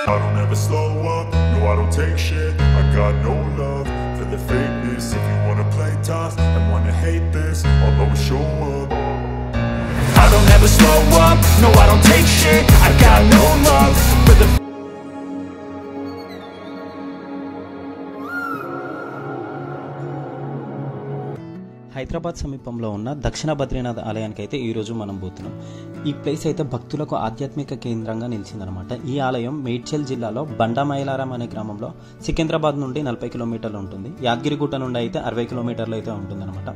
I don't ever slow up, no I don't take shit. I got no love for the fakeness. If you wanna play tough and wanna hate this, I'll always show up. I don't ever slow up, no I don't take shit. I got no love for the Hyderabad సమీపంలో ఉన్న దక్షిణ బద్రీనాథ్ ఆలయానికి అయితే ఈరోజు మనం పోతున్నాం. ఈ place అయితే భక్తులకు ఆధ్యాత్మిక కేంద్రంగా నిలిచిందనమాట. ఈ ఆలయం మేడ్చల్ జిల్లాలో బండమైలారం అనే గ్రామంలో సికింద్రాబాద్ నుండి 40 కిలోమీటర్లు ఉంటుంది. యాదగిరిగుట్ట నుండి అయితే 60 కిలోమీటర్లు అయితే ఉంటుందన్నమాట.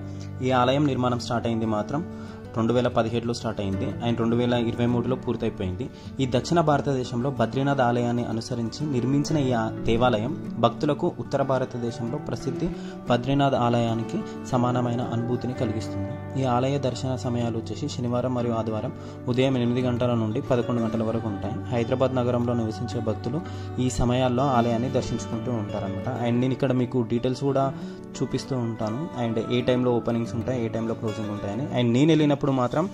ఈ ఆలయం నిర్మాణం స్టార్ట్ అయింది మాత్రం 2017లో స్టార్ట్ అయింది అండ్ 2023లో పూర్తయిపోయింది. ఈ దక్షిణ భారతదేశంలో బద్రీనాథ్ ఆలయాన్ని అనుసరించి నిర్మించిన ఈ దేవాలయం భక్తులకు ఉత్తర భారతదేశంలో ప్రసిద్ధి బద్రీనాథ్ ఆలయానికి సమానమైన అనుభూతిని కలిగిస్తుంది. ఈ ఆలయ దర్శన సమయాలు వచ్చేసి శనివారం మరియు ఆదివారం ఉదయం 8 గంటల నుండి 11 గంటల వరకు ఉంటాయి. హైదరాబాద్ నగరంలో నివసించే భక్తులు ఈ సమయాల్లో ఆలయాన్ని దర్శించుకుంటూ ఉంటారనమాట. అండ్ నేను ఇక్కడ మీకు డీటెయిల్స్ కూడా చూపిస్తూ ఉంటాను అండ్ ఏ టైంలో ఓపెనింగ్స్ ఉంటాయి, ఏ టైంలో క్లోజింగ్ ఉంటాయని. అండ్ నేను వెళ్ళినప్పుడు మాత్రం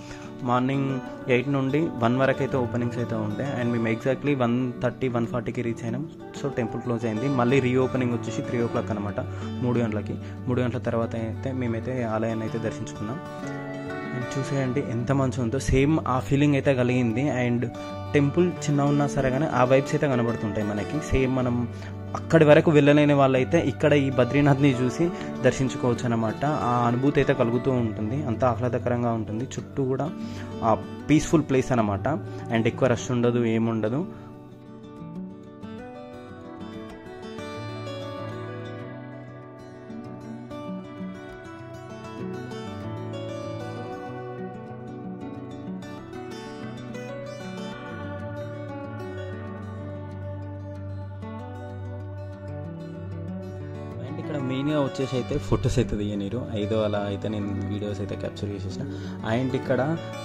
మార్నింగ్ 8 నుండి 1 వరకు అయితే ఓపెనింగ్స్ అయితే ఉంటాయి అండ్ మేము ఎగ్జాక్ట్లీ 1:30, 1:40కి రీచ్ అయినాం. సో టెంపుల్ క్లోజ్ అయింది. మళ్ళీ రీఓపెనింగ్ వచ్చేసి 3 o'clock అనమాట, 3 గంటలకి. 3 గంటల తర్వాత అయితే మేమైతే ఆలయాన్ని అయితే దర్శించుకున్నాం. అండ్ చూసేయండి ఎంత మంచిగా ఉందో, సేమ్ ఆ ఫీలింగ్ అయితే కలిగింది. అండ్ టెంపుల్ చిన్న ఉన్నా సరే కానీ ఆ వైబ్స్ అయితే కనబడుతుంటాయి మనకి. సేమ్ మనం అక్కడి వరకు వెళ్ళలేని వాళ్ళైతే ఇక్కడ ఈ బద్రీనాథ్ని చూసి దర్శించుకోవచ్చు అనమాట. ఆ అనుభూతి అయితే కలుగుతూ ఉంటుంది, అంత ఆహ్లాదకరంగా ఉంటుంది. చుట్టూ కూడా పీస్ఫుల్ ప్లేస్ అనమాట అండ్ ఎక్కువ రష్ ఉండదు, ఏముండదు. ఇక్కడ మెయిన్గా వచ్చేసి అయితే ఫొటోస్ అయితే దిగనీరు ఐదో అలా అయితే నేను వీడియోస్ అయితే క్యాప్చర్ చేసేసిన. అండ్ ఇక్కడ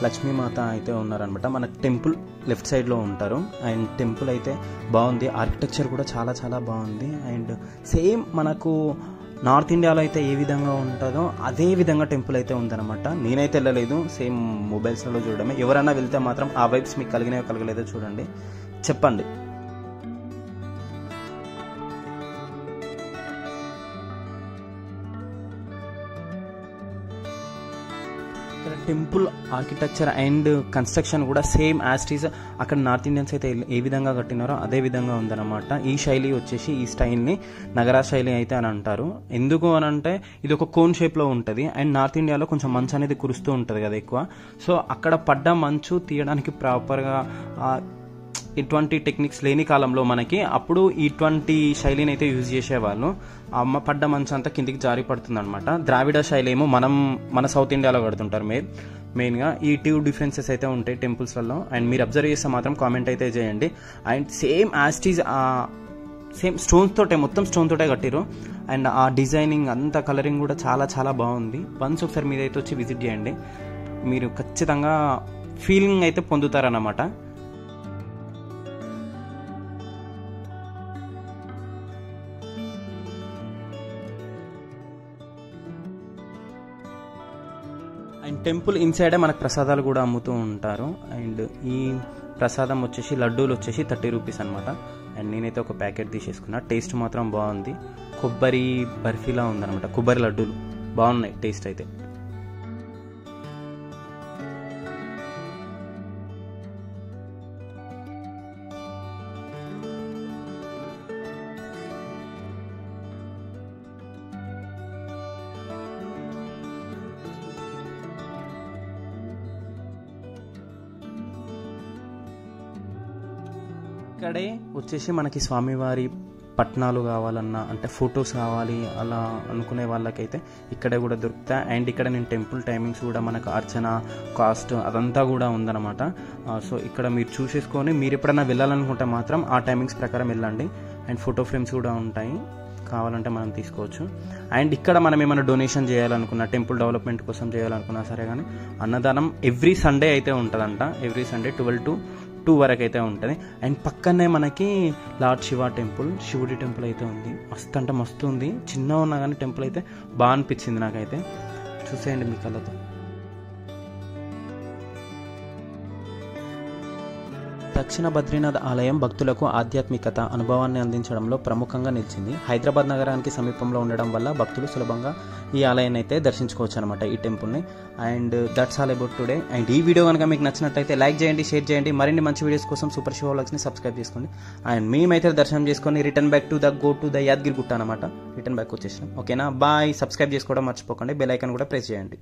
లక్ష్మీమాత అయితే ఉన్నారనమాట. మన టెంపుల్ లెఫ్ట్ సైడ్లో ఉంటారు. అండ్ టెంపుల్ అయితే బాగుంది, ఆర్కిటెక్చర్ కూడా చాలా చాలా బాగుంది. అండ్ సేమ్ మనకు నార్త్ ఇండియాలో అయితే ఏ విధంగా ఉంటుందో అదే విధంగా టెంపుల్ అయితే ఉందన్నమాట. నేనైతే వెళ్ళలేదు, సేమ్ మొబైల్స్లో చూడడమే. ఎవరైనా వెళ్తే మాత్రం ఆ వైబ్స్ మీకు కలిగినవి కలగలేదో చూడండి, చెప్పండి. ఇక్కడ టెంపుల్ ఆర్కిటెక్చర్ అండ్ కన్స్ట్రక్షన్ కూడా సేమ్ యాజ్ ఇట్ ఈజ్ అక్కడ నార్త్ ఇండియన్స్ అయితే ఏ విధంగా కట్టినారో అదే విధంగా ఉందన్నమాట. ఈ శైలి వచ్చేసి ఈ స్టైల్ని నగరా శైలి అయితే అని అంటారు. ఎందుకు అని అంటే ఇది ఒక కోన్ షేప్లో ఉంటుంది అండ్ నార్త్ ఇండియాలో కొంచెం మంచు అనేది కురుస్తూ ఉంటుంది కదా ఎక్కువ. సో అక్కడ పడ్డ మంచు తీయడానికి ప్రాపర్గా ఇటువంటి టెక్నిక్స్ లేని కాలంలో మనకి అప్పుడు ఇటువంటి శైలిని అయితే యూజ్ చేసేవాళ్ళు. అమ్మ పడ్డ మంచు అంతా కిందికి జారి పడుతుంది అనమాట. ద్రావిడ శైలి ఏమో మన సౌత్ ఇండియాలో కడుతుంటారు మెయిన్గా. ఈ 2 డిఫరెన్సెస్ అయితే ఉంటాయి టెంపుల్స్లలో. అండ్ మీరు అబ్జర్వ్ చేస్తే మాత్రం కామెంట్ అయితే చేయండి. అండ్ సేమ్ యాస్టీజ్ సేమ్ స్టోన్స్ తోటే, మొత్తం స్టోన్ తోటే కట్టిరు. అండ్ ఆ డిజైనింగ్ అంతా కలరింగ్ కూడా చాలా చాలా బాగుంది. వన్స్ ఒకసారి మీరైతే వచ్చి విజిట్ చేయండి, మీరు ఖచ్చితంగా ఫీలింగ్ అయితే పొందుతారన్నమాట. అండ్ టెంపుల్ ఇన్సైడే మనకు ప్రసాదాలు కూడా అమ్ముతూ ఉంటారు. అండ్ ఈ ప్రసాదం వచ్చేసి లడ్డూలు వచ్చేసి 30 రూపీస్ అనమాట. అండ్ నేనైతే ఒక ప్యాకెట్ తీసేసుకున్నా. టేస్ట్ మాత్రం బాగుంది, కొబ్బరి బర్ఫీలా ఉందనమాట. కొబ్బరి లడ్డూలు బాగున్నాయి టేస్ట్ అయితే. ఇక్కడే వచ్చేసి మనకి స్వామివారి పట్నాలు కావాలన్నా, అంటే ఫొటోస్ కావాలి అలా అనుకునే వాళ్ళకైతే ఇక్కడే కూడా దొరుకుతాయి. అండ్ ఇక్కడ నేను టెంపుల్ టైమింగ్స్ కూడా మనకు అర్చన కాస్ట్ అదంతా కూడా ఉందన్నమాట. సో ఇక్కడ మీరు చూసేసుకొని మీరు ఎప్పుడైనా వెళ్ళాలనుకుంటే మాత్రం ఆ టైమింగ్స్ ప్రకారం వెళ్ళండి. అండ్ ఫోటో ఫ్రేమ్స్ కూడా ఉంటాయి, కావాలంటే మనం తీసుకోవచ్చు. అండ్ ఇక్కడ మనం ఏమైనా డొనేషన్ చేయాలనుకున్నా, టెంపుల్ డెవలప్మెంట్ కోసం చేయాలనుకున్నా సరే కానీ అన్నదానం ఎవ్రీ సండే అయితే ఉంటుందంట. ఎవ్రీ సండే 12 to 2 వరకు అయితే ఉంటుంది. అండ్ పక్కనే మనకి లార్డ్ శివ టెంపుల్, శివుడి టెంపుల్ అయితే ఉంది. మస్తు అంటే మస్తు ఉంది. చిన్న ఉన్నా కానీ టెంపుల్ అయితే బాగా అనిపించింది నాకైతే. చూసేయండి మీ కళ్ళతో. దక్షిణ బద్రీనాథ్ ఆలయం భక్తులకు ఆధ్యాత్మికత అనుభవాన్ని అందించడంలో ప్రముఖంగా నిలిచింది. హైదరాబాద్ నగరానికి సమీపంలో ఉండడం వల్ల భక్తులు సులభంగా ఈ ఆలయాన్ని అయితే దర్శించుకోవచ్చు అనమాట, ఈ టెంపుల్ని. And that's all about today. And ఈ వీడియో కనుక మీకు నచ్చినట్లయితే లైక్ చేయండి, షేర్ చేయండి. మరిన్ని మంచి వీడియోస్ కోసం సూపర్ శివ వ్లాగ్స్ని సబ్స్క్రైబ్ చేసుకోండి. అండ్ మేమైతే దర్శనం చేసుకొని return back to the Yadagiri Gutta అనమాట, రిటర్న్ బ్యాక్ వచ్చేసినాం. ఓకేనా, బాయ్. సబ్స్క్రైబ్ చేసుకోవడం మర్చిపోకండి, బెల్ ఐకాన్ కూడా ప్రెస్ చేయండి.